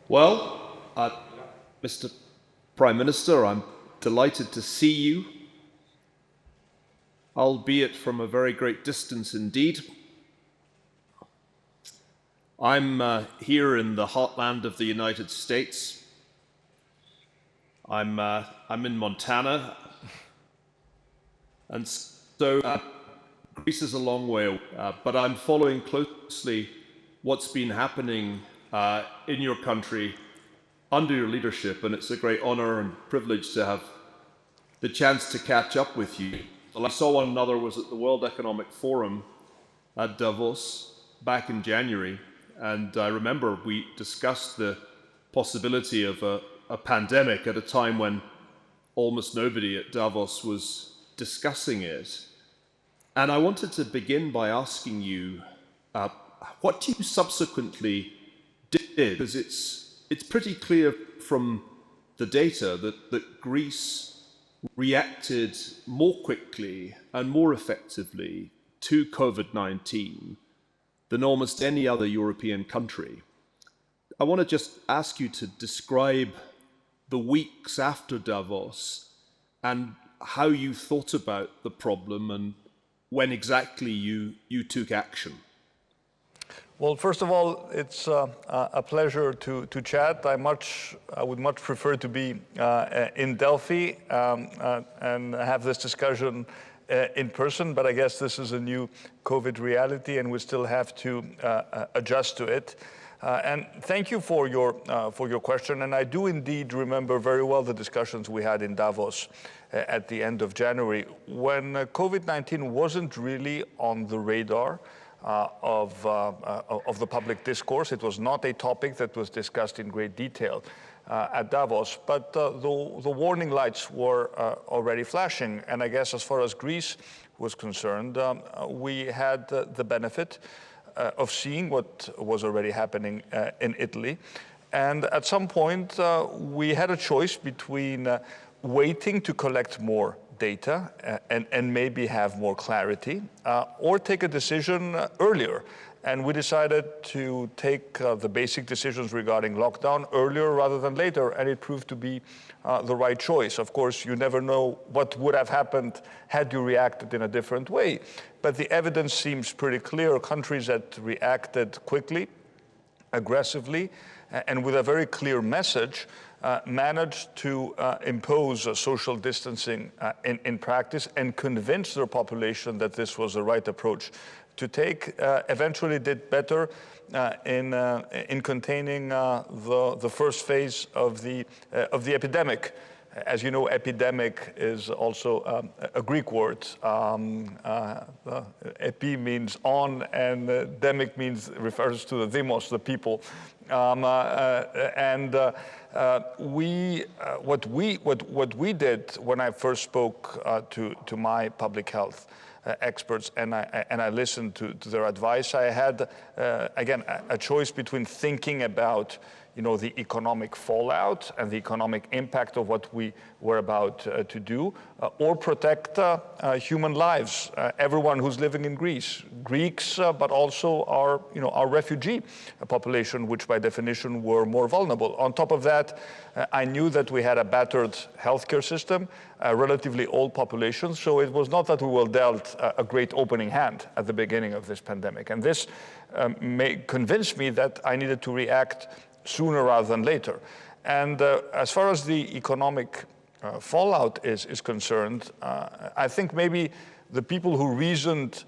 Well, Mr. Prime Minister, I'm delighted to see you, albeit from a very great distance indeed. I'm here in the heartland of the United States. I'm in Montana, and so Greece is a long way away, but I'm following closely what's been happening in your country under your leadership, and it's a great honor and privilege to have the chance to catch up with you. The last I saw one another was at the World Economic Forum at Davos back in January, and I remember we discussed the possibility of a pandemic at a time when almost nobody at Davos was discussing it. And I wanted to begin by asking you what you subsequently did, because it's pretty clear from the data that Greece reacted more quickly and more effectively to COVID-19 than almost any other European country. I want to just ask you to describe the weeks after Davos and how you thought about the problem and when exactly you took action. Well, first of all, it's a pleasure to chat. I would much prefer to be in Delphi and have this discussion in person, but I guess this is a new COVID reality and we still have to adjust to it. And thank you for your question. And I do indeed remember very well the discussions we had in Davos at the end of January, when COVID-19 wasn't really on the radar of the public discourse. It was not a topic that was discussed in great detail at Davos, but the warning lights were already flashing. And I guess as far as Greece was concerned, we had the benefit of seeing what was already happening in Italy. And at some point, we had a choice between waiting to collect more data and maybe have more clarity, or take a decision earlier. And we decided to take the basic decisions regarding lockdown earlier rather than later, and it proved to be the right choice. Of course, you never know what would have happened had you reacted in a different way, but the evidence seems pretty clear. Countries that reacted quickly, aggressively, and with a very clear message managed to impose social distancing in practice and convince their population that this was the right approach to take. Eventually did better in containing the first phase of the epidemic. As you know, epidemic is also a Greek word. Epi means on, and demic refers to the demos, the people. What we did when I first spoke to my public health experts and I listened to their advice, I had again a choice between thinking about the economic fallout and the economic impact of what we were about to do, or protect human lives, everyone who's living in Greece, Greeks, but also our refugee population, which by definition were more vulnerable. On top of that, I knew that we had a battered healthcare system, a relatively old population, so it was not that we were dealt a great opening hand at the beginning of this pandemic. And this convinced me that I needed to react sooner rather than later. And as far as the economic fallout is concerned, I think maybe the people who reasoned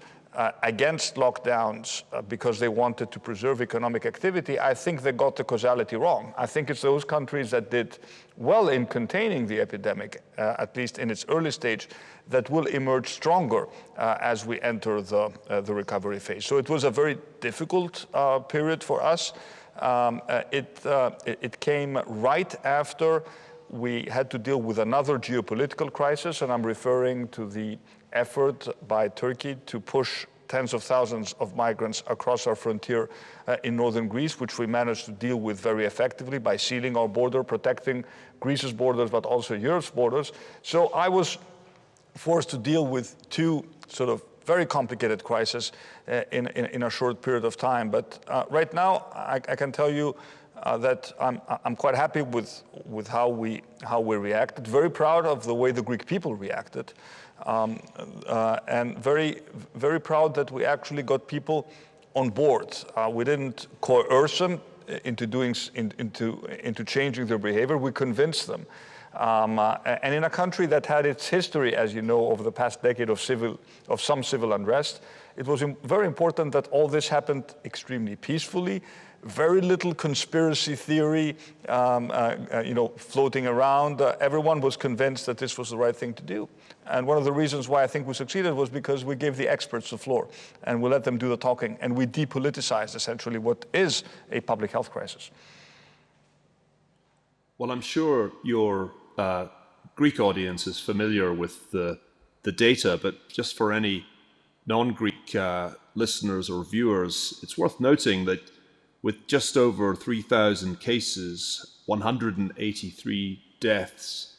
against lockdowns because they wanted to preserve economic activity, I think they got the causality wrong. I think it's those countries that did well in containing the epidemic, at least in its early stage, that will emerge stronger as we enter the recovery phase. So it was a very difficult period for us. It came right after we had to deal with another geopolitical crisis, and I'm referring to the effort by Turkey to push tens of thousands of migrants across our frontier in northern Greece, which we managed to deal with very effectively by sealing our border, protecting Greece's borders, but also Europe's borders. So I was forced to deal with two sort of very complicated crisis in a short period of time. But right now, I can tell you that I'm quite happy with how we reacted. Very proud of the way the Greek people reacted, and very proud that we actually got people on board. We didn't coerce them into changing their behavior. We convinced them. And in a country that had its history, as you know, over the past decade of some civil unrest, it was very important that all this happened extremely peacefully. Very little conspiracy theory, floating around. Everyone was convinced that this was the right thing to do. And one of the reasons why I think we succeeded was because we gave the experts the floor and we let them do the talking, and we depoliticized essentially what is a public health crisis. Well, I'm sure your Greek audience is familiar with the data, but just for any non-Greek listeners or viewers, it's worth noting that with just over 3,000 cases, 183 deaths,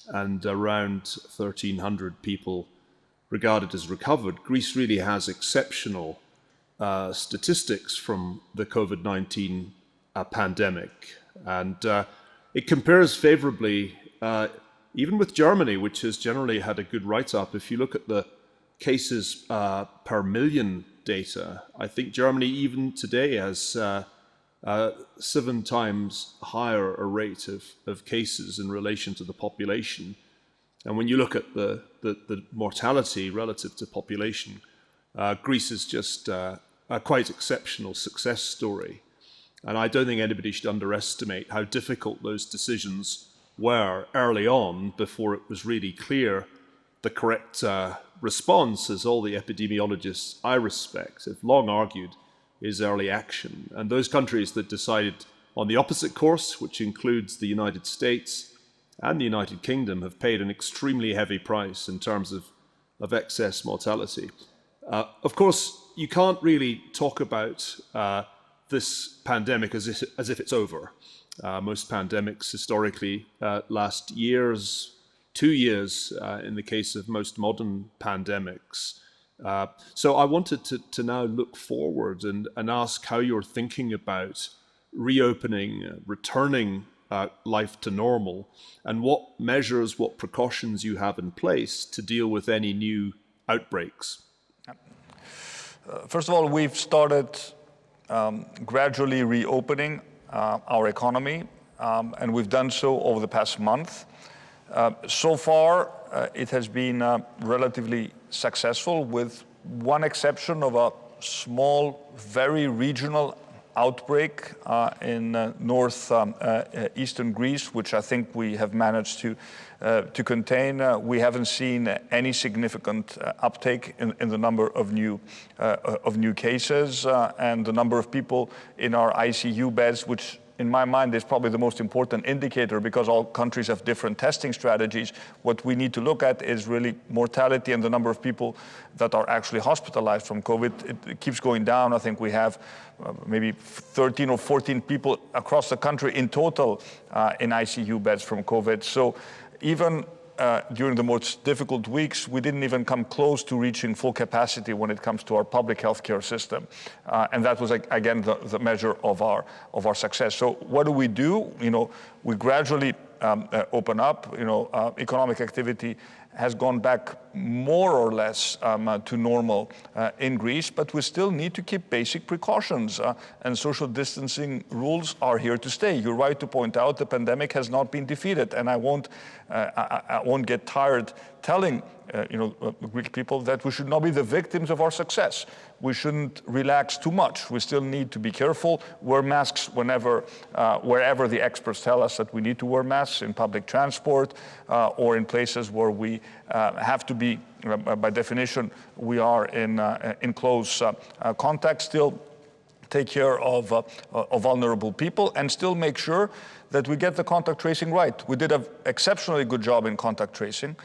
and around 1,300 people regarded as recovered, Greece really has exceptional statistics from the COVID-19 pandemic. And it compares favorably even with Germany, which has generally had a good write-up. If you look at the cases per million data, I think Germany even today has 7 times higher a rate of cases in relation to the population. And when you look at the mortality relative to population, Greece is just a quite exceptional success story. And I don't think anybody should underestimate how difficult those decisions were early on before it was really clear the correct response, as all the epidemiologists I respect have long argued, is early action. And those countries that decided on the opposite course, which includes the United States and the United Kingdom, have paid an extremely heavy price in terms of excess mortality. Of course, you can't really talk about this pandemic as if it's over. Most pandemics historically last years, 2 years in the case of most modern pandemics. So I wanted to now look forward and ask how you're thinking about reopening, returning life to normal, and what measures, what precautions you have in place to deal with any new outbreaks. First of all, we've started gradually reopening our economy, and we've done so over the past month. So far, it has been relatively successful, with one exception of a small, very regional outbreak in northeastern Greece, which I think we have managed to contain. We haven't seen any significant uptake in the number of new cases, and the number of people in our ICU beds, which in my mind is probably the most important indicator, because all countries have different testing strategies. What we need to look at is really mortality and the number of people that are actually hospitalized from COVID. It keeps going down. I think we have maybe 13 or 14 people across the country in total in ICU beds from COVID. So even during the most difficult weeks, we didn't even come close to reaching full capacity when it comes to our public healthcare system. And that was, again, the measure of our success. So what do? We gradually open up. Economic activity has gone back more or less to normal in Greece, but we still need to keep basic precautions, and social distancing rules are here to stay. You're right to point out the pandemic has not been defeated, and I won't get tired telling Greek people that we should not be the victims of our success. We shouldn't relax too much. We still need to be careful, wear masks wherever the experts tell us that we need to wear masks, in public transport or in places where we have to be, by definition, we are in close contact. Still take care of vulnerable people, and still make sure that we get the contact tracing right. We did an exceptionally good job in contact tracing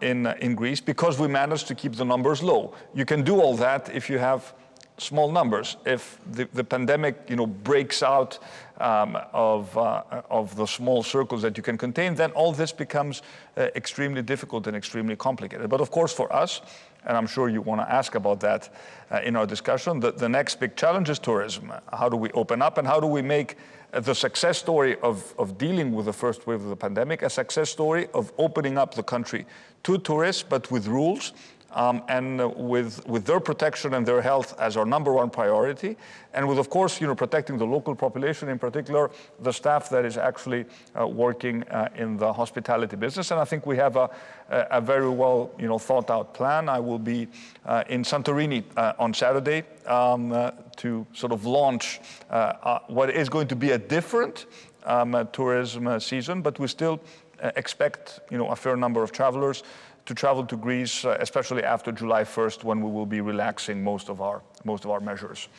in Greece, because we managed to keep the numbers low. You can do all that if you have small numbers. If the pandemic, breaks out of the small circles that you can contain, then all this becomes extremely difficult and extremely complicated. But of course, for us, and I'm sure you want to ask about that in our discussion, the next big challenge is tourism. How do we open up, and how do we make the success story of dealing with the first wave of the pandemic a success story of opening up the country to tourists, but with rules, and with their protection and their health as our number one priority, and with, of course, protecting the local population, in particular the staff that is actually working in the hospitality business. And I think we have a very well thought out plan. I will be in Santorini on Saturday to sort of launch what is going to be a different tourism season, but we still expect a fair number of travelers to travel to Greece, especially after July 1st, when we will be relaxing most of our measures.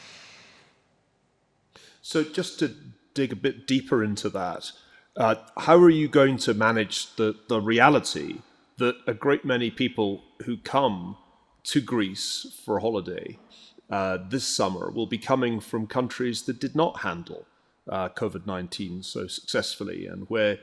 So just to dig a bit deeper into that, how are you going to manage the reality that a great many people who come to Greece for a holiday this summer will be coming from countries that did not handle COVID-19 so successfully, and where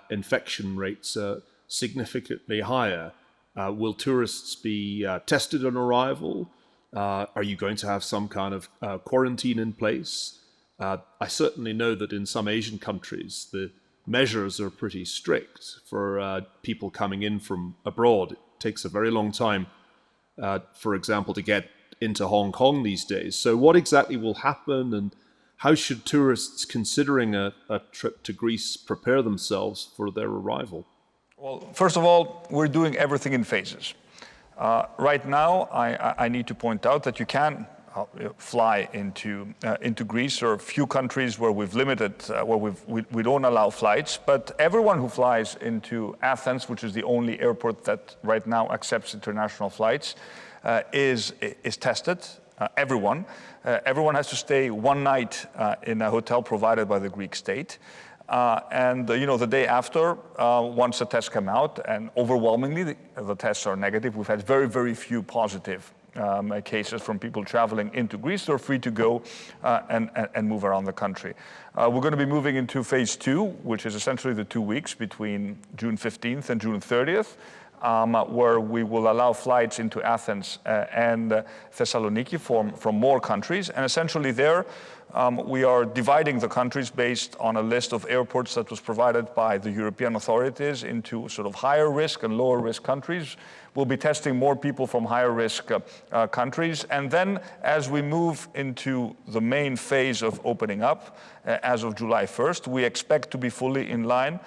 infection rates are significantly higher? Will tourists be tested on arrival? Are you going to have some kind of quarantine in place? I certainly know that in some Asian countries, the measures are pretty strict for people coming in from abroad. It takes a very long time, for example, to get into Hong Kong these days. So what exactly will happen, and how should tourists considering a trip to Greece prepare themselves for their arrival? Well, first of all, we're doing everything in phases. Right now, I need to point out that you can fly into Greece. There are a few countries where we've limited, where we don't allow flights, but everyone who flies into Athens, which is the only airport that right now accepts international flights, is tested. Everyone has to stay one night in a hotel provided by the Greek state. And the day after, once the tests come out, and overwhelmingly the tests are negative, we've had very, very few positive cases from people traveling into Greece. They're free to go and move around the country. We're going to be moving into phase 2, which is essentially the 2 weeks between June 15th and June 30th. Where we will allow flights into Athens and Thessaloniki from more countries. And essentially there, we are dividing the countries based on a list of airports that was provided by the European authorities into sort of higher risk and lower risk countries. We'll be testing more people from higher risk countries. And then as we move into the main phase of opening up, as of July 1st, we expect to be fully in line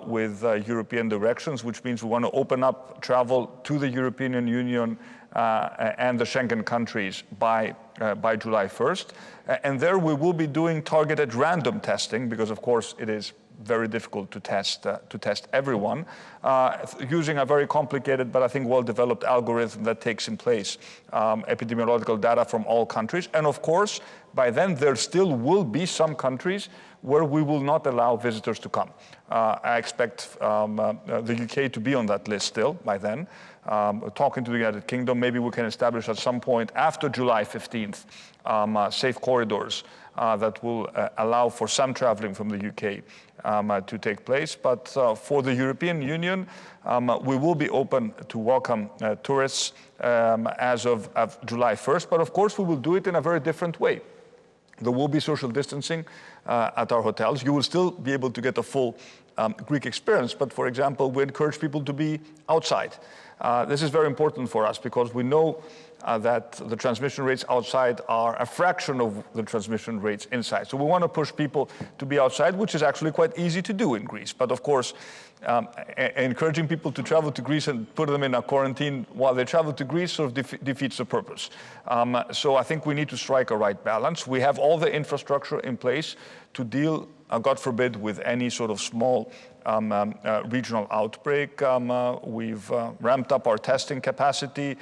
with European directions, which means we want to open up travel to the European Union and the Schengen countries by July 1st. And there we will be doing targeted random testing, because of course it is very difficult to test everyone, using a very complicated but I think well-developed algorithm that takes in place epidemiological data from all countries. And of course, by then there still will be some countries where we will not allow visitors to come. I expect the UK to be on that list still by then. Talking to the United Kingdom, maybe we can establish at some point after July 15th safe corridors that will allow for some traveling from the UK to take place. But for the European Union, we will be open to welcome tourists as of July 1st. But of course, we will do it in a very different way. There will be social distancing at our hotels. You will still be able to get a full Greek experience. But for example, we encourage people to be outside. This is very important for us because we know that the transmission rates outside are a fraction of the transmission rates inside. So we want to push people to be outside, which is actually quite easy to do in Greece. But of course, encouraging people to travel to Greece and put them in a quarantine while they travel to Greece sort of defeats the purpose. So I think we need to strike a right balance. We have all the infrastructure in place to deal, God forbid, with any sort of small regional outbreak. We've ramped up our testing capacity.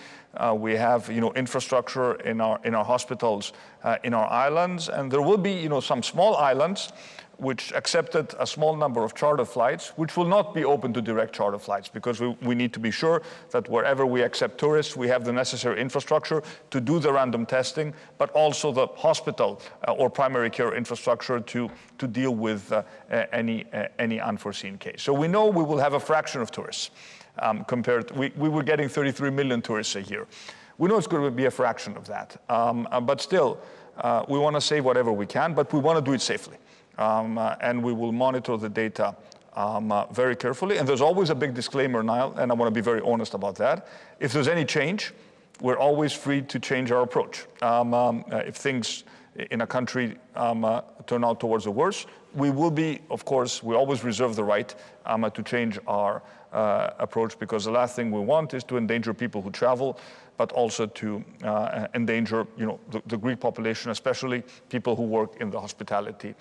We have, infrastructure in our hospitals, in our islands, and there will be, some small islands which accepted a small number of charter flights, which will not be open to direct charter flights, because we need to be sure that wherever we accept tourists, we have the necessary infrastructure to do the random testing, but also the hospital or primary care infrastructure to deal with any unforeseen case. So we know we will have a fraction of tourists we were getting 33 million tourists a year. We know it's going to be a fraction of that, but still, we want to save whatever we can, but we want to do it safely. And we will monitor the data very carefully. And there's always a big disclaimer, Niall, and I want to be very honest about that. If there's any change, we're always free to change our approach. If things in a country turn out towards the worse, we will be, of course, we always reserve the right to change our approach, because the last thing we want is to endanger people who travel, but also to endanger, the Greek population, especially people who work in the hospitality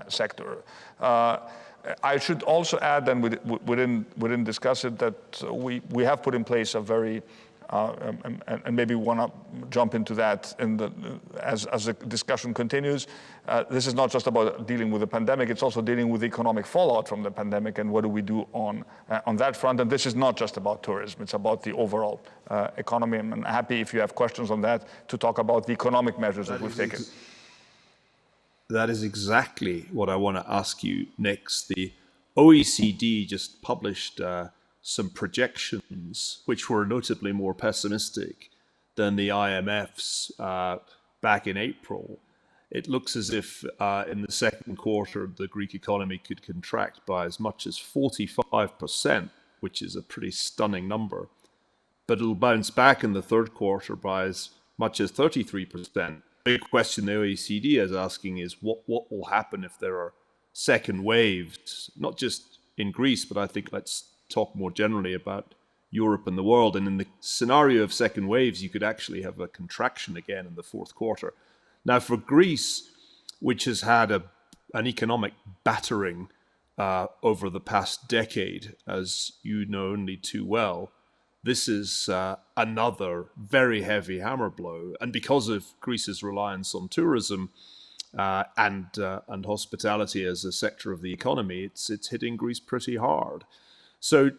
sector. I should also add, and we didn't discuss it, that we have put in place a very and maybe we want to jump into that as the discussion continues. This is not just about dealing with the pandemic, it's also dealing with the economic fallout from the pandemic and what do we do on that front. And this is not just about tourism, it's about the overall economy. And I'm happy if you have questions on that to talk about the economic measures that we've taken. That is exactly what I want to ask you next. The OECD just published some projections which were notably more pessimistic than the IMF's back in April. It looks as if in the second quarter the Greek economy could contract by as much as 45%, which is a pretty stunning number. But it'll bounce back in the third quarter by as much as 33%. The big question the OECD is asking is what will happen if there are second waves, not just in Greece, but I think let's talk more generally about Europe and the world. And in the scenario of second waves, you could actually have a contraction again in the fourth quarter. Now, for Greece, which has had an economic battering over the past decade, as you know only too well, this is another very heavy hammer blow. And because of Greece's reliance on tourism and hospitality as a sector of the economy, it's hitting Greece pretty hard. So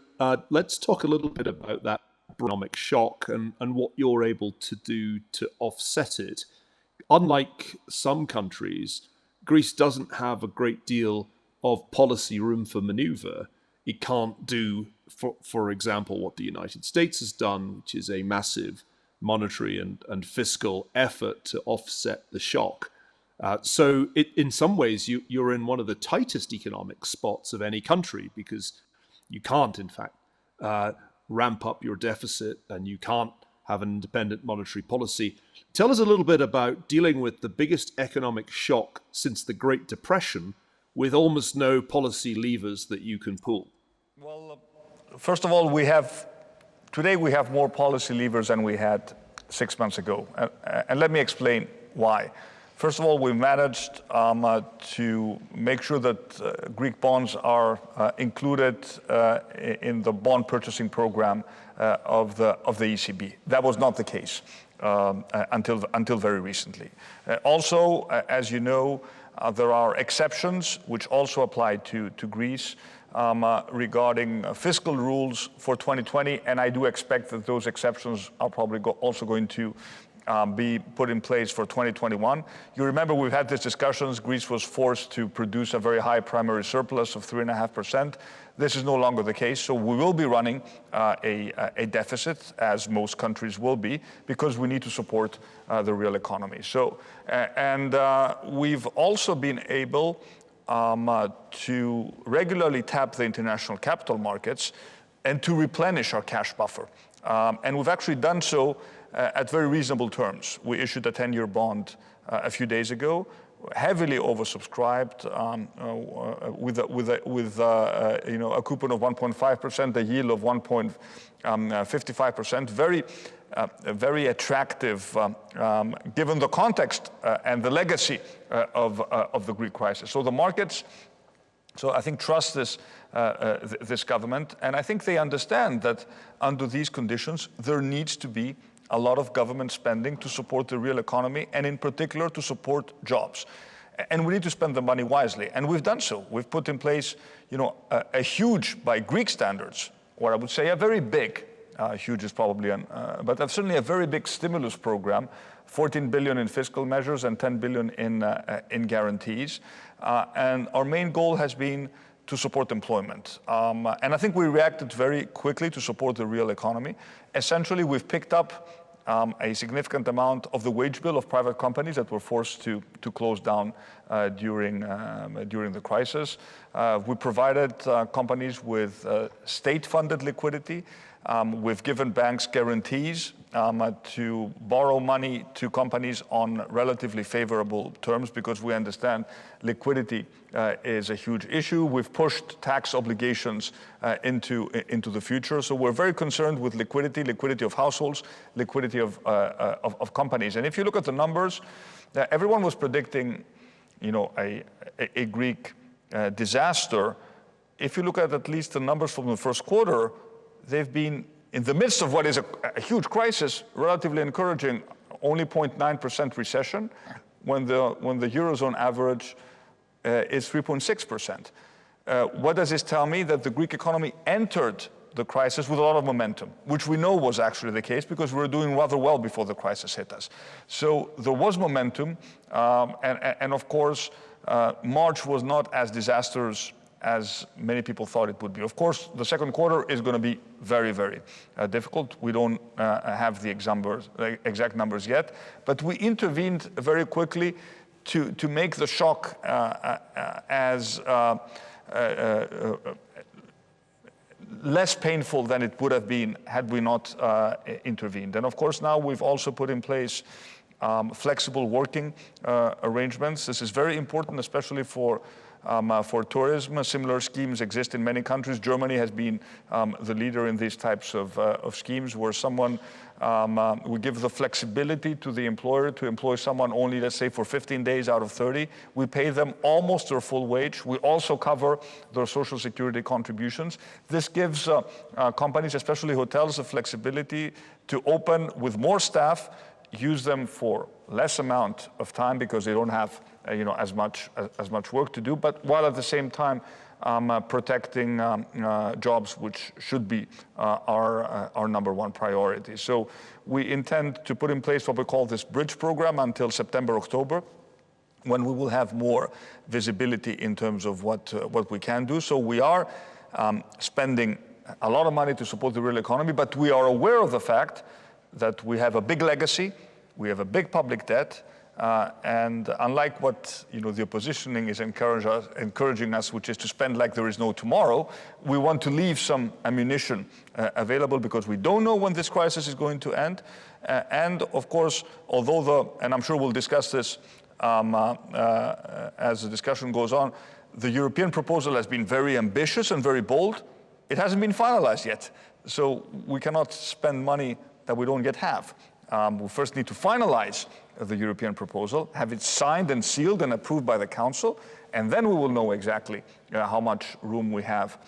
let's talk a little bit about that economic shock and what you're able to do to offset it. Unlike some countries, Greece doesn't have a great deal of policy room for maneuver. It can't do, for example, what the United States has done, which is a massive monetary and fiscal effort to offset the shock. So in some ways, you're in one of the tightest economic spots of any country, because you can't, in fact, ramp up your deficit and you can't have an independent monetary policy. Tell us a little bit about dealing with the biggest economic shock since the Great Depression with almost no policy levers that you can pull. Well, first of all, today we have more policy levers than we had 6 months ago. And let me explain why. First of all, we managed to make sure that Greek bonds are included in the bond purchasing program of the ECB. That was not the case until very recently. Also, as you know, there are exceptions which also apply to Greece regarding fiscal rules for 2020, and I do expect that those exceptions are probably also going to be put in place for 2021. You remember we've had these discussions. Greece was forced to produce a very high primary surplus of 3.5%. This is no longer the case, so we will be running a deficit, as most countries will be, because we need to support the real economy. So, and we've also been able to regularly tap the international capital markets and to replenish our cash buffer. And we've actually done so at very reasonable terms. We issued a 10-year bond a few days ago, heavily oversubscribed, with a coupon of 1.5%, a yield of 1.55%. Very attractive, given the context and the legacy of the Greek crisis. So the markets, I think, trust this government, and I think they understand that under these conditions there needs to be a lot of government spending to support the real economy, and in particular to support jobs. and we need to spend the money wisely. And we've done so. We've put in place, a huge, by Greek standards, or I would say a very big, huge is probably, but certainly a very big stimulus program, 14 billion in fiscal measures and 10 billion in guarantees. And our main goal has been to support employment. And I think we reacted very quickly to support the real economy. Essentially, we've picked up a significant amount of the wage bill of private companies that were forced to close down during the crisis. We provided companies with state-funded liquidity. We've given banks guarantees to borrow money to companies on relatively favorable terms because we understand liquidity is a huge issue. We've pushed tax obligations into the future. So we're very concerned with liquidity of households, liquidity of companies. And if you look at the numbers, everyone was predicting, a Greek disaster. If you look at least the numbers from the first quarter, they've been, in the midst of what is a huge crisis, relatively encouraging. Only 0.9% recession, when the Eurozone average is 3.6%. What does this tell me? That the Greek economy entered the crisis with a lot of momentum, which we know was actually the case because we were doing rather well before the crisis hit us. So there was momentum, and of course, March was not as disastrous as many people thought it would be. Of course, the second quarter is going to be very, very difficult. We don't have the exact numbers yet, but we intervened very quickly to make the shock as less painful than it would have been had we not intervened. And of course, now we've also put in place flexible working arrangements. This is very important, especially for tourism. Similar schemes exist in many countries. Germany has been the leader in these types of schemes where we give the flexibility to the employer to employ someone only, let's say, for 15 days out of 30. We pay them almost their full wage. We also cover their social security contributions. This gives companies, especially hotels, the flexibility to open with more staff, use them for less amount of time because they don't have as much work to do, but while at the same time protecting jobs, which should be our number one priority. So we intend to put in place what we call this bridge program until September, October, when we will have more visibility in terms of what we can do. So we are spending a lot of money to support the real economy, but we are aware of the fact that we have a big legacy, we have a big public debt, and unlike what the oppositioning is encouraging us, which is to spend like there is no tomorrow, we want to leave some ammunition available because we don't know when this crisis is going to end. And of course, although and I'm sure we'll discuss this as the discussion goes on, the European proposal has been very ambitious and very bold. It hasn't been finalized yet. So we cannot spend money that we don't yet have. We first need to finalize the European proposal, have it signed and sealed and approved by the Council, and then we will know exactly how much room we have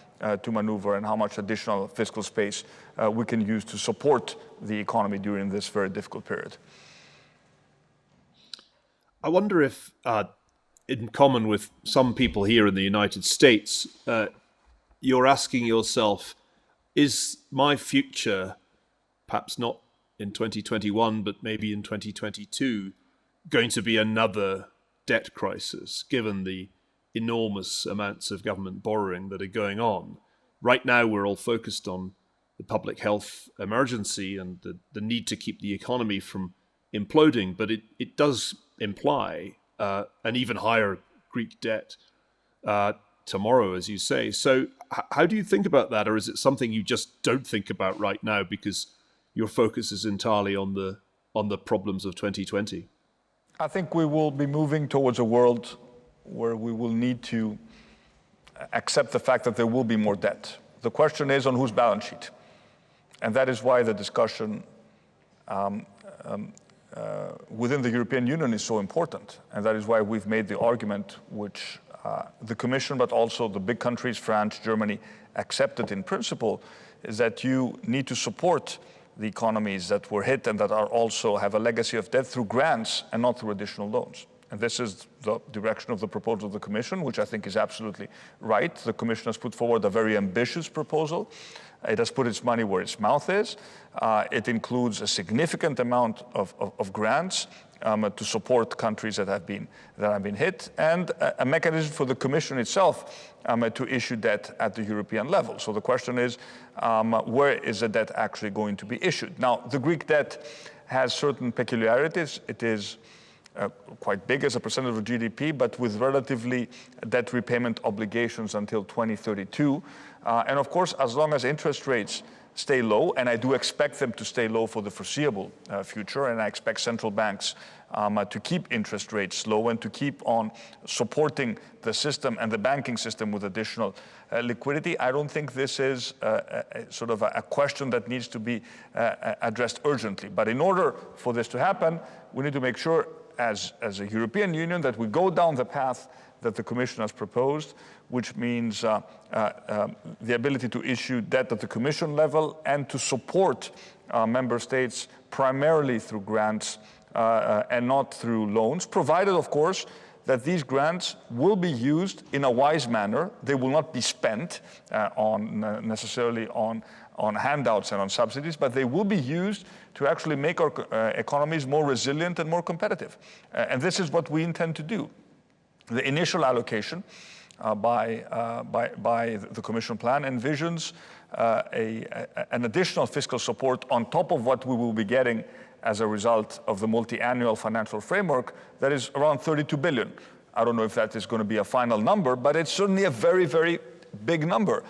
to maneuver and how much additional fiscal space we can use to support the economy during this very difficult period. I wonder if, in common with some people here in the United States, you're asking yourself, is my future, perhaps not in 2021, but maybe in 2022, going to be another debt crisis, given the enormous amounts of government borrowing that are going on? Right now, we're all focused on the public health emergency and the need to keep the economy from imploding, but it does imply an even higher Greek debt tomorrow, as you say. So how do you think about that? Or is it something you just don't think about right now because your focus is entirely on the problems of 2020? I think we will be moving towards a world where we will need to accept the fact that there will be more debt. The question is on whose balance sheet? And that is why the discussion within the European Union is so important. And that is why we've made the argument, which the Commission, but also the big countries, France, Germany, accepted in principle, is that you need to support the economies that were hit and that are also have a legacy of debt through grants and not through additional loans. And this is the direction of the proposal of the Commission, which I think is absolutely right. The Commission has put forward a very ambitious proposal. It has put its money where its mouth is. It includes a significant amount of grants to support countries that have been hit, and a mechanism for the Commission itself to issue debt at the European level. So the question is, where is the debt actually going to be issued? Now, the Greek debt has certain peculiarities. It is quite big as a percentage of GDP, but with relatively debt repayment obligations until 2032. And of course, as long as interest rates stay low, and I do expect them to stay low for the foreseeable future, and I expect central banks to keep interest rates low and to keep on supporting the system and the banking system with additional liquidity. I don't think this is sort of a question that needs to be addressed urgently. But in order for this to happen, we need to make sure as a European Union that we go down the path that the Commission has proposed, which means the ability to issue debt at the Commission level and to support member states primarily through grants and not through loans, provided, of course, that these grants will be used in a wise manner. They will not be spent necessarily on handouts and on subsidies, but they will be used to actually make our economies more resilient and more competitive. And this is what we intend to do. The initial allocation by the Commission plan envisions an additional fiscal support on top of what we will be getting as a result of the multi-annual financial framework that is around 32 billion. I don't know if that is going to be a final number, but it's certainly a very, very big number,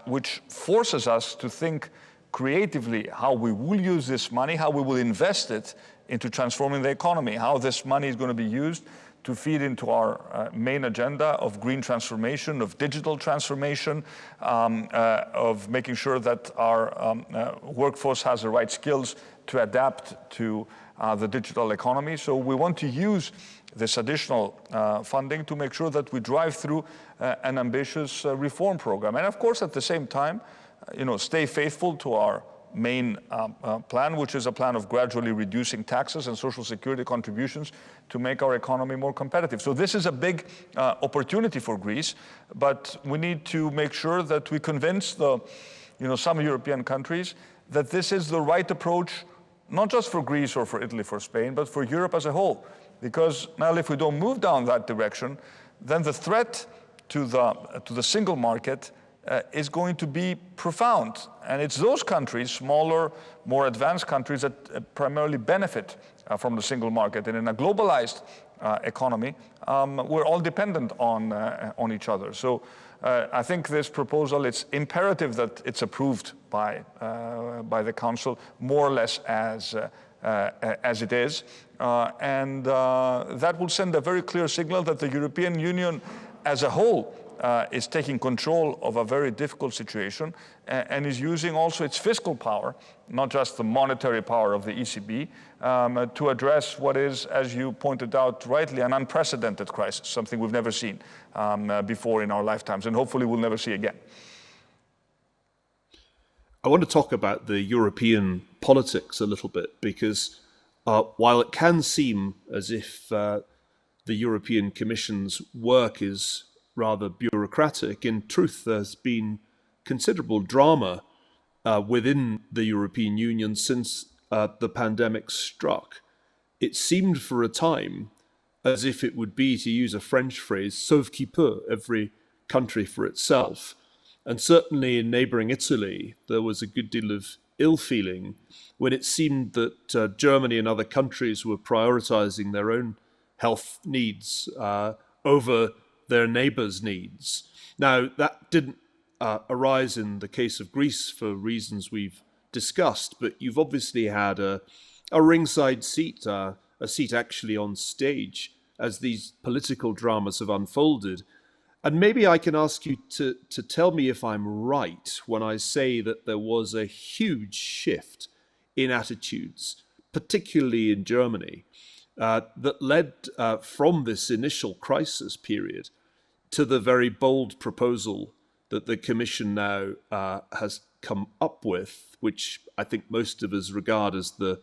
which forces us to think creatively how we will use this money, how we will invest it into transforming the economy, how this money is going to be used to feed into our main agenda of green transformation, of digital transformation, of making sure that our workforce has the right skills to adapt to the digital economy. So we want to use this additional funding to make sure that we drive through an ambitious reform program. And of course, at the same time, stay faithful to our main plan, which is a plan of gradually reducing taxes and social security contributions to make our economy more competitive. So this is a big opportunity for Greece, but we need to make sure that we convince some European countries that this is the right approach, not just for Greece or for Italy, for Spain, but for Europe as a whole. Because now if we don't move down that direction, then the threat to the single market is going to be profound. And it's those countries, smaller, more advanced countries, that primarily benefit from the single market. And in a globalized economy, we're all dependent on each other. So I think this proposal, it's imperative that it's approved by the Council, more or less as it is. And that will send a very clear signal that the European Union as a whole is taking control of a very difficult situation and is using also its fiscal power, not just the monetary power of the ECB, to address what is, as you pointed out rightly, an unprecedented crisis, something we've never seen before in our lifetimes, and hopefully we'll never see again. I want to talk about the European politics a little bit, because while it can seem as if the European Commission's work is rather bureaucratic, in truth there's been considerable drama within the European Union since the pandemic struck. It seemed for a time as if it would be, to use a French phrase, sauve qui peut, every country for itself. And certainly in neighbouring Italy, there was a good deal of ill feeling when it seemed that Germany and other countries were prioritising their own health needs over their neighbours' needs. Now, that didn't arise in the case of Greece for reasons we've discussed, but you've obviously had a ringside seat, a seat actually on stage as these political dramas have unfolded. And maybe I can ask you to tell me if I'm right when I say that there was a huge shift in attitudes, particularly in Germany, that led from this initial crisis period to the very bold proposal that the Commission now has come up with, which I think most of us regard as the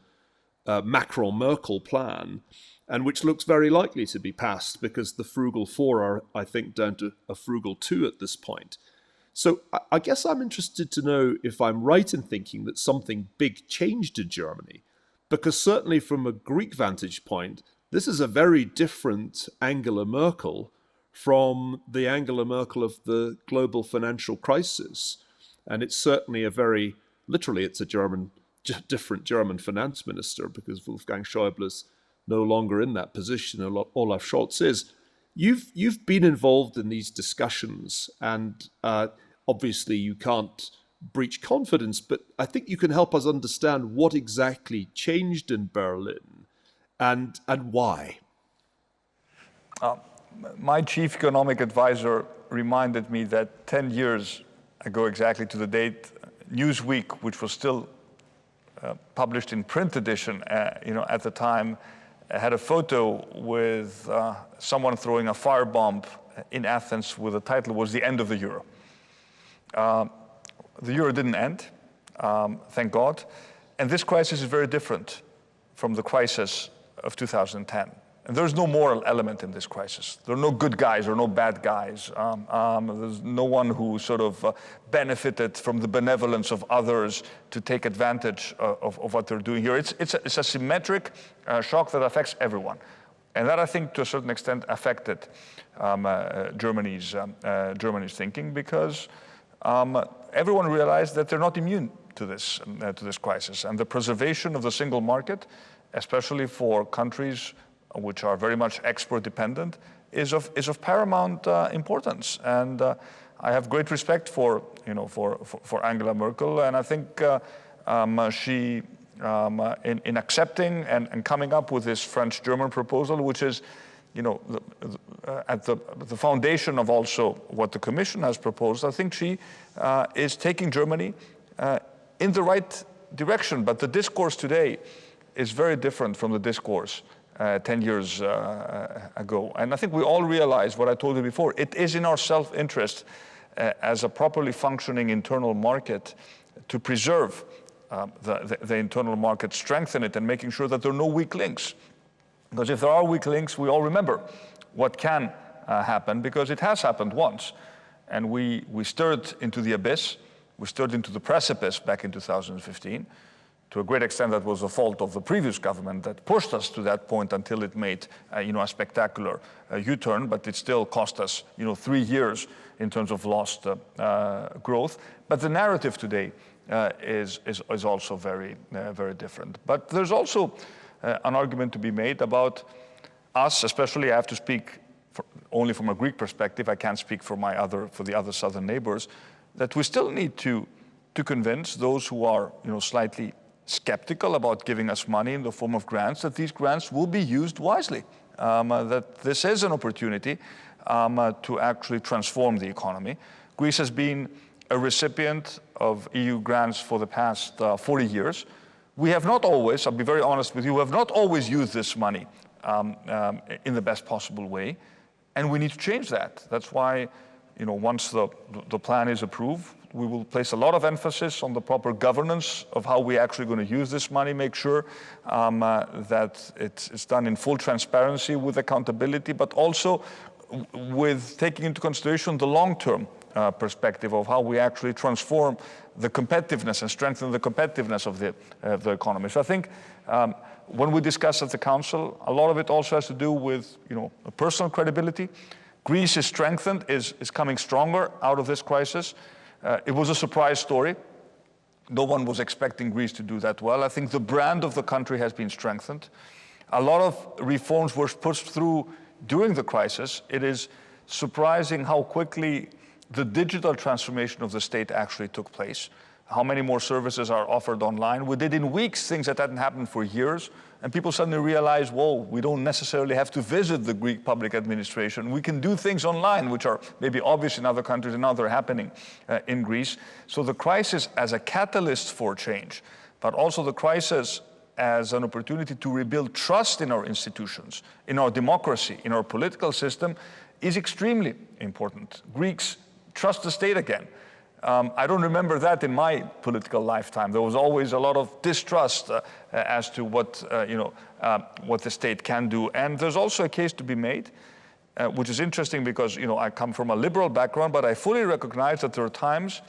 Macron-Merkel plan, and which looks very likely to be passed because the frugal 4 are, I think, down to a frugal 2 at this point. So I guess I'm interested to know if I'm right in thinking that something big changed in Germany, because certainly from a Greek vantage point, this is a very different Angela Merkel from the Angela Merkel of the global financial crisis. And it's certainly literally it's a different German finance minister, because Wolfgang Schäuble is no longer in that position. Olaf Scholz is. You've been involved in these discussions, and obviously you can't breach confidence, but I think you can help us understand what exactly changed in Berlin and why. My chief economic advisor reminded me that 10 years ago, exactly to the date, Newsweek, which was still published in print edition, at the time, had a photo with someone throwing a firebomb in Athens with the title was "The End of the Euro." The euro didn't end, thank God, and this crisis is very different from the crisis of 2010. And there's no moral element in this crisis. There are no good guys or no bad guys. There's no one who sort of benefited from the benevolence of others to take advantage of what they're doing here. It's a symmetric shock that affects everyone. And that, I think, to a certain extent affected Germany's thinking, because everyone realized that they're not immune to this crisis. And the preservation of the single market, especially for countries which are very much export dependent, is of paramount importance. And I have great respect for Angela Merkel, and I think she, in accepting and coming up with this French-German proposal, which is, at the foundation of also what the Commission has proposed, I think she is taking Germany in the right direction. But the discourse today is very different from the discourse 10 years ago. And I think we all realize what I told you before. It is in our self-interest as a properly functioning internal market to preserve the internal market, strengthen it, and making sure that there are no weak links. Because if there are weak links, we all remember what can happen, because it has happened once. And we stirred into the abyss, we stirred into the precipice back in 2015. To a great extent, that was the fault of the previous government that pushed us to that point until it made a spectacular U-turn, but it still cost us 3 years in terms of lost growth. But the narrative today is also very different. But there's also an argument to be made about us, especially. I have to speak only from a Greek perspective. I can't speak for the other southern neighbors. That we still need to convince those who are slightly skeptical about giving us money in the form of grants, that these grants will be used wisely, that this is an opportunity to actually transform the economy. Greece has been a recipient of EU grants for the past 40 years. We have not always, I'll be very honest with you, we have not always used this money in the best possible way, and we need to change that. That's why, once the plan is approved, we will place a lot of emphasis on the proper governance of how we're actually going to use this money, make sure that it's done in full transparency with accountability, but also with taking into consideration the long-term perspective of how we actually transform the competitiveness and strengthen the competitiveness of the economy. So I think when we discuss at the Council, a lot of it also has to do with personal credibility. Greece is strengthened, is coming stronger out of this crisis. It was a surprise story. No one was expecting Greece to do that well. I think the brand of the country has been strengthened. A lot of reforms were pushed through during the crisis. It is surprising how quickly the digital transformation of the state actually took place. How many more services are offered online? We did in weeks things that hadn't happened for years. And people suddenly realized, whoa, we don't necessarily have to visit the Greek public administration. We can do things online, which are maybe obvious in other countries, and now they're happening in Greece. So the crisis as a catalyst for change, but also the crisis as an opportunity to rebuild trust in our institutions, in our democracy, in our political system, is extremely important. Greeks trust the state again. I don't remember that in my political lifetime. There was always a lot of distrust as to what what the state can do. And there's also a case to be made, which is interesting because I come from a liberal background, but I fully recognize that there are times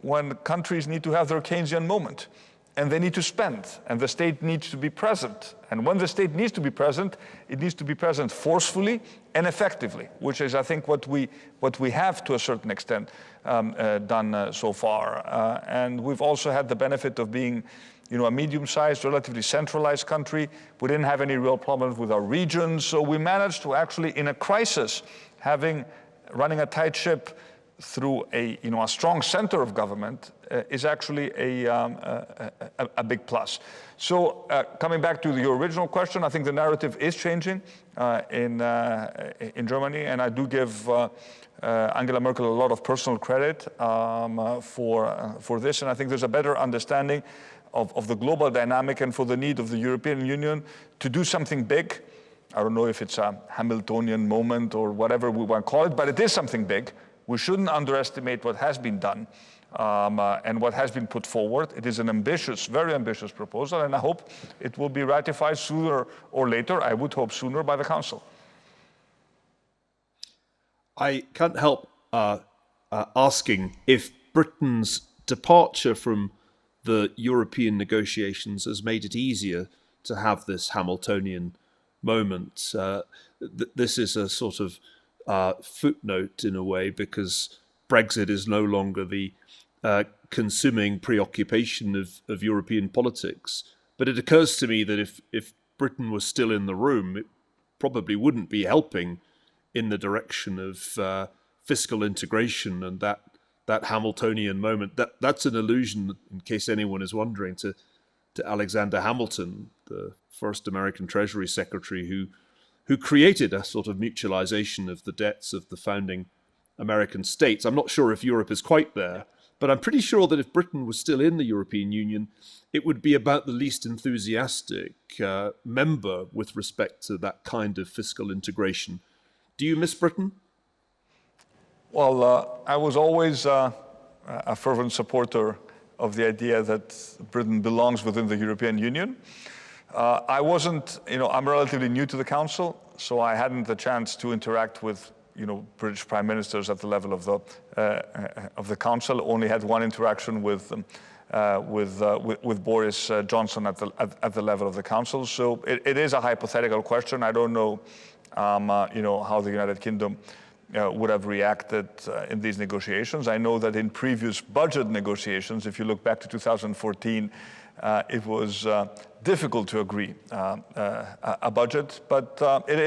when countries need to have their Keynesian moment. And they need to spend, and the state needs to be present. And when the state needs to be present, it needs to be present forcefully and effectively, which is, I think, what we have to a certain extent done so far. And we've also had the benefit of being, a medium-sized, relatively centralized country. We didn't have any real problems with our regions, so we managed to actually, in a crisis, running a tight ship through a strong center of government is actually a big plus. So coming back to your original question, I think the narrative is changing in Germany, and I do give Angela Merkel a lot of personal credit for this, and I think there's a better understanding of the global dynamic and for the need of the European Union to do something big. I don't know if it's a Hamiltonian moment or whatever we want to call it, but it is something big. We shouldn't underestimate what has been done and what has been put forward. It is an ambitious, very ambitious proposal, and I hope it will be ratified sooner or later. I would hope sooner by the Council. I can't help asking if Britain's departure from the European negotiations has made it easier to have this Hamiltonian moment. This is a sort of footnote in a way, because Brexit is no longer the consuming preoccupation of European politics. But it occurs to me that if Britain was still in the room, it probably wouldn't be helping in the direction of fiscal integration and that Hamiltonian moment. That's an allusion, in case anyone is wondering, to Alexander Hamilton, the first American Treasury Secretary who created a sort of mutualization of the debts of the founding American states. I'm not sure if Europe is quite there, but I'm pretty sure that if Britain was still in the European Union, it would be about the least enthusiastic member with respect to that kind of fiscal integration. Do you miss Britain? Well, I was always a fervent supporter of the idea that Britain belongs within the European Union. I wasn't, I'm relatively new to the Council, so I hadn't the chance to interact with, British prime ministers at the level of the Council. Only had one interaction with Boris Johnson at the level of the Council. So it is a hypothetical question. I don't know, how the United Kingdom would have reacted in these negotiations. I know that in previous budget negotiations, if you look back to 2014, it was difficult to agree a budget, but it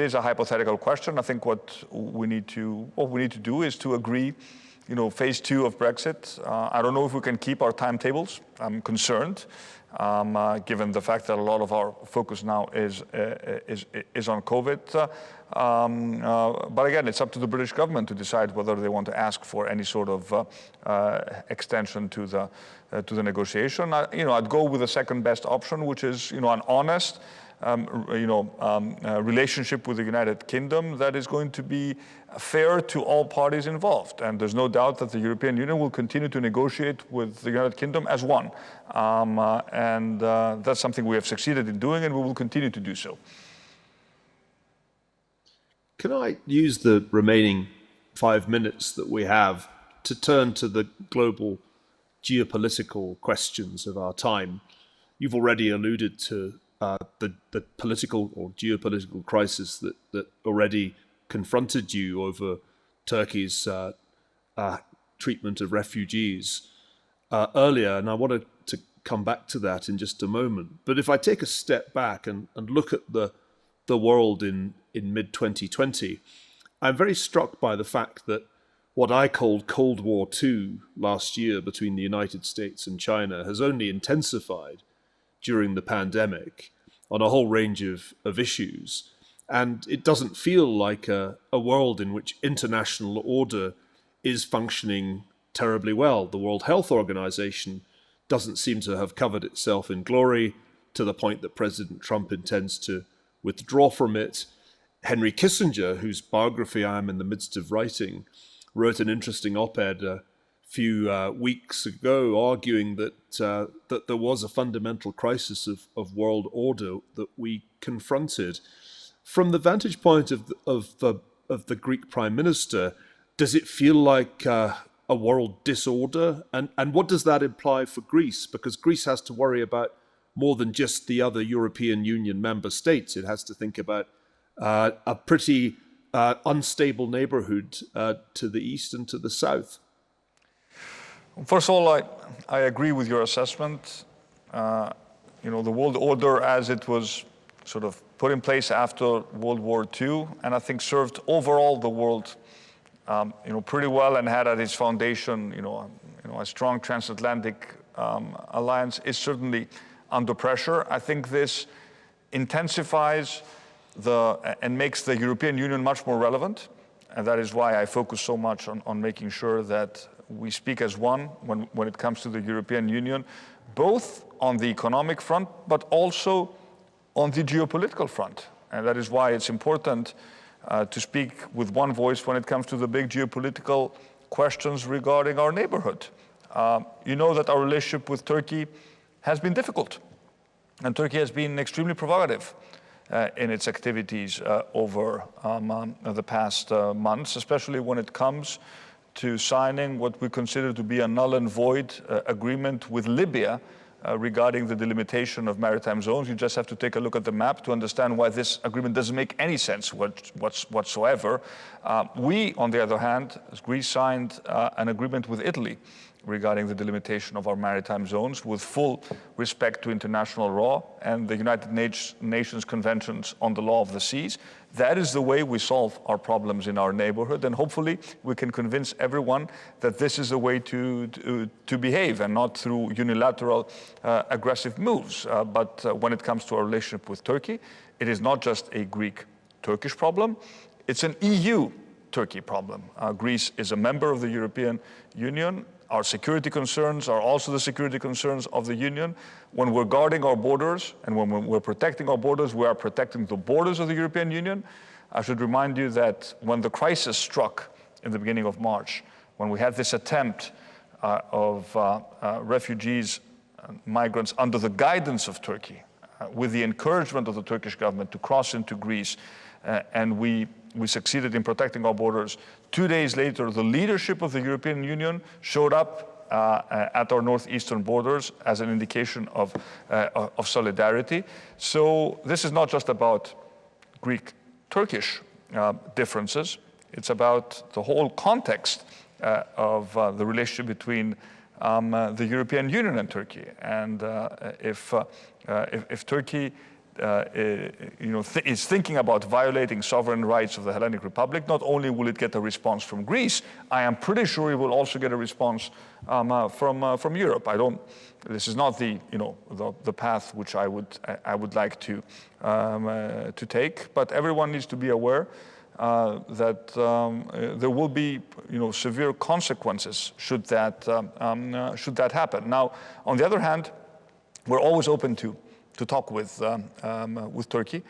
is a hypothetical question. I think what we need to do is to agree, phase 2 of Brexit. I don't know if we can keep our timetables. I'm concerned, given the fact that a lot of our focus now is on COVID. But again, it's up to the British government to decide whether they want to ask for any sort of extension to the negotiation. I'd go with the second best option, which is an honest relationship with the United Kingdom that is going to be fair to all parties involved. And there's no doubt that the European Union will continue to negotiate with the United Kingdom as one. And that's something we have succeeded in doing, and we will continue to do so. Can I use the remaining 5 minutes that we have to turn to the global geopolitical questions of our time? You've already alluded to the political or geopolitical crisis that already confronted you over Turkey's treatment of refugees earlier, and I wanted to come back to that in just a moment. But if I take a step back and look at the world in mid-2020, I'm very struck by the fact that what I called Cold War II last year between the United States and China has only intensified during the pandemic on a whole range of issues. And it doesn't feel like a world in which international order is functioning terribly well. The World Health Organization doesn't seem to have covered itself in glory, to the point that President Trump intends to withdraw from it. Henry Kissinger, whose biography I am in the midst of writing, wrote an interesting op-ed a few weeks ago, arguing that that there was a fundamental crisis of world order that we confronted. From the vantage point of the Greek Prime Minister, does it feel like a world disorder? And what does that imply for Greece? Because Greece has to worry about more than just the other European Union member states. It has to think about a pretty unstable neighborhood to the east and to the south. First of all, I agree with your assessment. The world order as it was sort of put in place after World War II, and I think served overall the world, pretty well, and had at its foundation, a strong transatlantic alliance, is certainly under pressure. I think this intensifies and makes the European Union much more relevant, and that is why I focus so much on making sure that we speak as one when it comes to the European Union, both on the economic front, but also on the geopolitical front. And that is why it's important to speak with one voice when it comes to the big geopolitical questions regarding our neighborhood. You know that our relationship with Turkey has been difficult, and Turkey has been extremely provocative in its activities over the past months, especially when it comes to signing what we consider to be a null and void agreement with Libya regarding the delimitation of maritime zones. You just have to take a look at the map to understand why this agreement doesn't make any sense whatsoever. We, on the other hand, as Greece, signed an agreement with Italy regarding the delimitation of our maritime zones with full respect to international law and the United Nations conventions on the law of the seas. That is the way we solve our problems in our neighborhood, and hopefully we can convince everyone that this is the way to behave, and not through unilateral aggressive moves. But when it comes to our relationship with Turkey, it is not just a Greek-Turkish problem, it's an EU-Turkey problem. Greece is a member of the European Union. Our security concerns are also the security concerns of the Union. When we're guarding our borders and when we're protecting our borders, we are protecting the borders of the European Union. I should remind you that when the crisis struck in the beginning of March, when we had this attempt of refugees and migrants under the guidance of Turkey, with the encouragement of the Turkish government to cross into Greece, and we succeeded in protecting our borders. 2 days later, the leadership of the European Union showed up at our northeastern borders as an indication of solidarity. So this is not just about Greek-Turkish differences. It's about the whole context of the relationship between the European Union and Turkey. And if Turkey is thinking about violating sovereign rights of the Hellenic Republic, not only will it get a response from Greece, I am pretty sure it will also get a response from Europe. This is not the path which I would like to take, but everyone needs to be aware that there will be severe consequences should that happen. Now, on the other hand, we're always open to talk with Turkey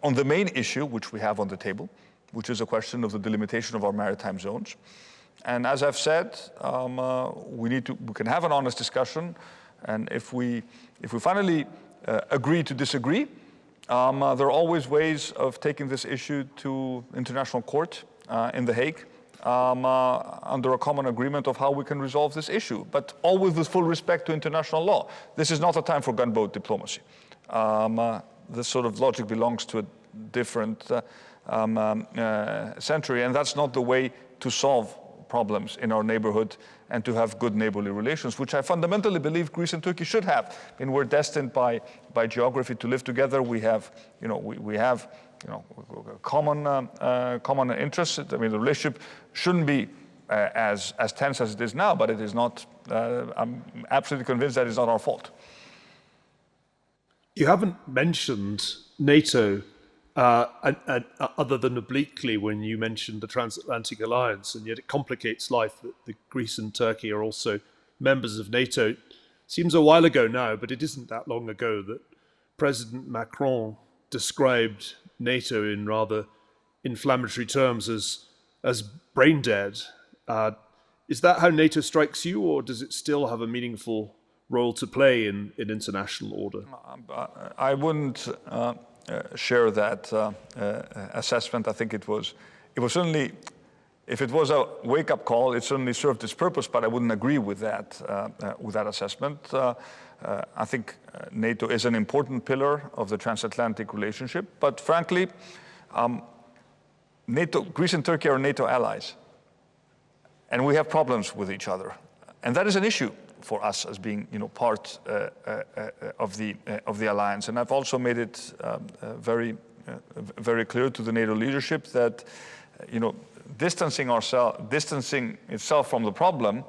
on the main issue which we have on the table, which is a question of the delimitation of our maritime zones. And as I've said, we can have an honest discussion, and if we finally agree to disagree, there are always ways of taking this issue to International Court in The Hague under a common agreement of how we can resolve this issue, but always with full respect to international law. This is not a time for gunboat diplomacy. This sort of logic belongs to a different century, and that's not the way to solve problems in our neighborhood and to have good neighborly relations, which I fundamentally believe Greece and Turkey should have. And we're destined by geography to live together. We have, common interests. I mean, the relationship shouldn't be as tense as it is now, but it is not. I'm absolutely convinced that it's not our fault. You haven't mentioned NATO other than obliquely when you mentioned the transatlantic alliance, and yet it complicates life that the Greece and Turkey are also members of NATO. Seems a while ago now, but it isn't that long ago that President Macron described NATO in rather inflammatory terms as brain dead. Is that how NATO strikes you, or does it still have a meaningful role to play in international order? I wouldn't share that assessment. I think it was certainly, if it was a wake-up call, it certainly served its purpose, but I wouldn't agree with that assessment. I think NATO is an important pillar of the transatlantic relationship, but frankly, Greece and Turkey are NATO allies, and we have problems with each other, and that is an issue for us as being, part of the alliance. And I've also made it very clear to the NATO leadership that, distancing itself from the problem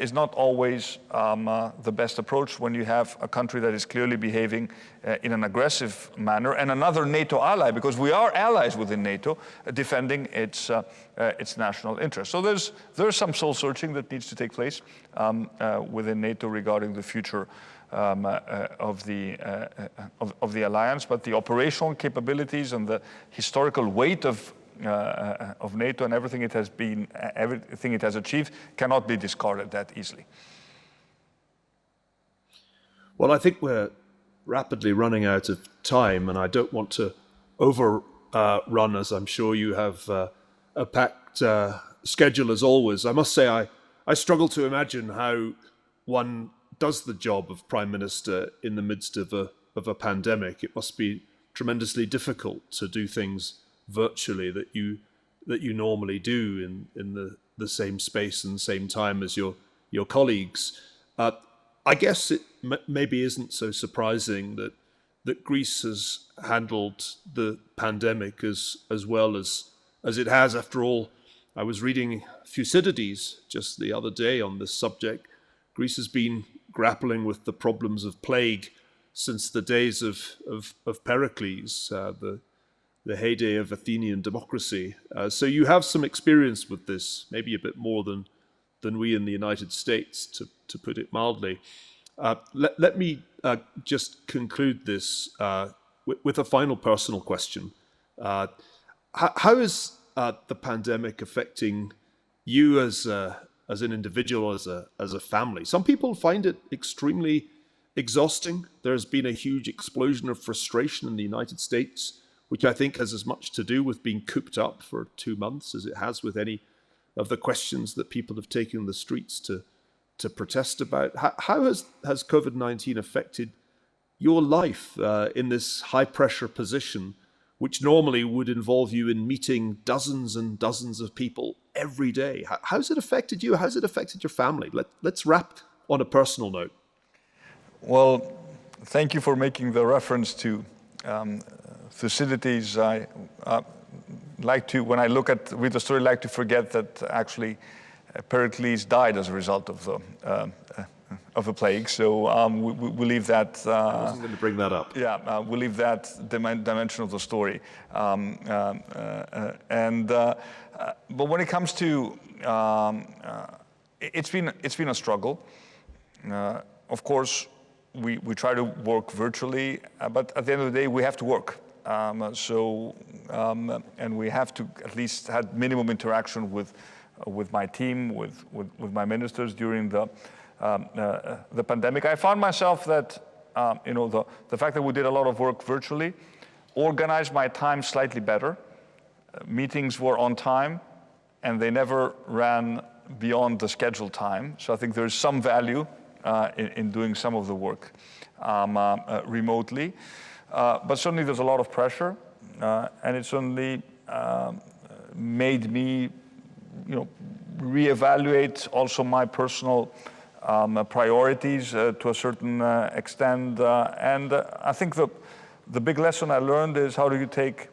is not always the best approach when you have a country that is clearly behaving in an aggressive manner, and another NATO ally, because we are allies within NATO, defending its national interests. So there's some soul searching that needs to take place within NATO regarding the future of the alliance, but the operational capabilities and the historical weight of NATO and everything it has achieved cannot be discarded that easily. Well, I think we're rapidly running out of time, and I don't want to overrun, as I'm sure you have a packed schedule as always. I must say I struggle to imagine how one does the job of Prime Minister in the midst of a pandemic. It must be tremendously difficult to do things virtually that you normally do in the same space and same time as your colleagues. I guess it maybe isn't so surprising that Greece has handled the pandemic as well as it has. After all, I was reading Thucydides just the other day on this subject. Greece has been grappling with the problems of plague since the days of Pericles, the heyday of Athenian democracy. So you have some experience with this, maybe a bit more than we in the United States, to put it mildly. Let me just conclude this with a final personal question. How is the pandemic affecting you as an individual, as a family? Some people find it extremely exhausting. There's been a huge explosion of frustration in the United States, which I think has as much to do with being cooped up for 2 months as it has with any of the questions that people have taken the streets to protest about. How has COVID-19 affected your life in this high-pressure position, which normally would involve you in meeting dozens and dozens of people every day? How's it affected you? How's it affected your family? Let's wrap on a personal note. Well, thank you for making the reference to Thucydides. I like to, when I read the story, like to forget that actually Pericles died as a result of the plague. So we leave that. I wasn't going to bring that up. Yeah, we leave that dimension of the story. But when it comes to, it's been a struggle. Of course, we try to work virtually, but at the end of the day, we have to work. And we have to at least have minimum interaction with my team, with my ministers during the pandemic. I found myself that the fact that we did a lot of work virtually organized my time slightly better. Meetings were on time, and they never ran beyond the scheduled time. So I think there's some value in doing some of the work remotely. But certainly there's a lot of pressure, and it certainly made me, reevaluate also my personal priorities to a certain extent. And I think the big lesson I learned is how do you take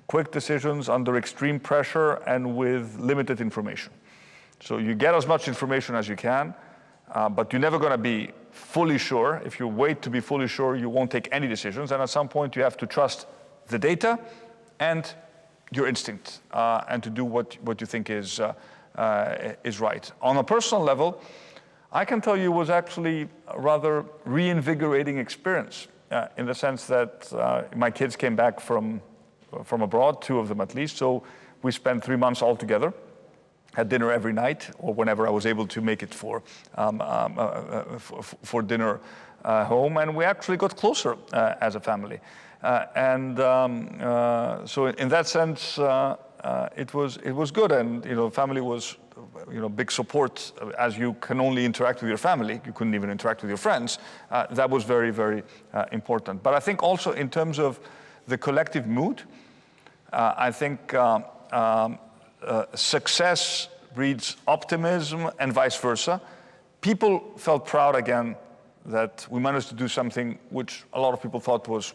quick decisions under extreme pressure and with limited information. So you get as much information as you can, but you're never going to be fully sure. If you wait to be fully sure, you won't take any decisions. And at some point, you have to trust the data and your instinct, and to do what you think is right. On a personal level, I can tell you it was actually a rather reinvigorating experience, in the sense that my kids came back from abroad, 2 of them at least. So we spent 3 months all together. had dinner every night, or whenever I was able to make it for dinner home, and we actually got closer as a family. So in that sense, it was good, and family was big support. As you can only interact with your family, you couldn't even interact with your friends. That was very, very important. But I think also in terms of the collective mood, I think success breeds optimism and vice versa. People felt proud again that we managed to do something which a lot of people thought was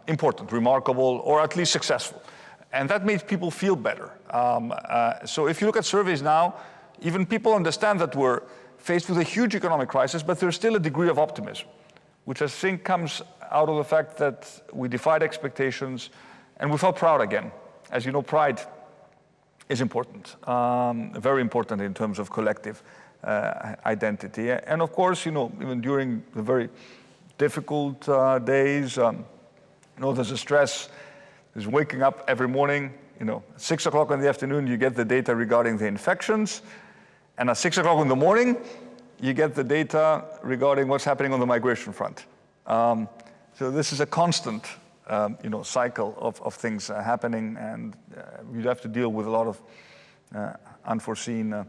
important, remarkable, or at least successful. And that made people feel better. So if you look at surveys now, even people understand that we're faced with a huge economic crisis, but there's still a degree of optimism, which I think comes out of the fact that we defied expectations and we felt proud again. As you know, pride is important, very important in terms of collective identity. And of course, even during the very difficult days, there's a stress. There's waking up every morning, 6 o'clock in the afternoon, you get the data regarding the infections. And at 6 o'clock in the morning, you get the data regarding what's happening on the migration front. So this is a constant, cycle of things happening, and you'd have to deal with a lot of unforeseen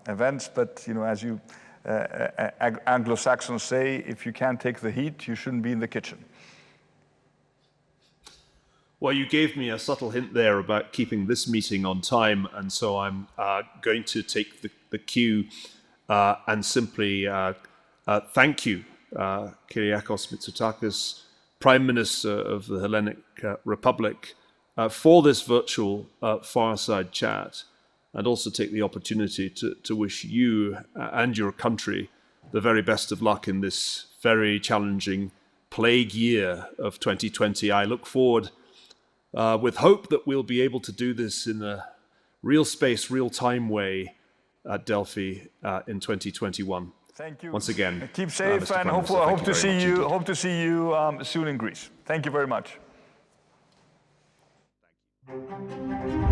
events. But as you Anglo-Saxons say, if you can't take the heat, you shouldn't be in the kitchen. Well, you gave me a subtle hint there about keeping this meeting on time, and so I'm going to take the cue and simply thank you, Kyriakos Mitsotakis, Prime Minister of the Hellenic Republic, for this virtual fireside chat, and also take the opportunity to wish you and your country the very best of luck in this very challenging plague year of 2020. I look forward with hope that we'll be able to do this in a real space, real time way at Delphi in 2021. Thank you. Once again, keep safe, and hope to see you soon in Greece. Thank you very much. Thank you.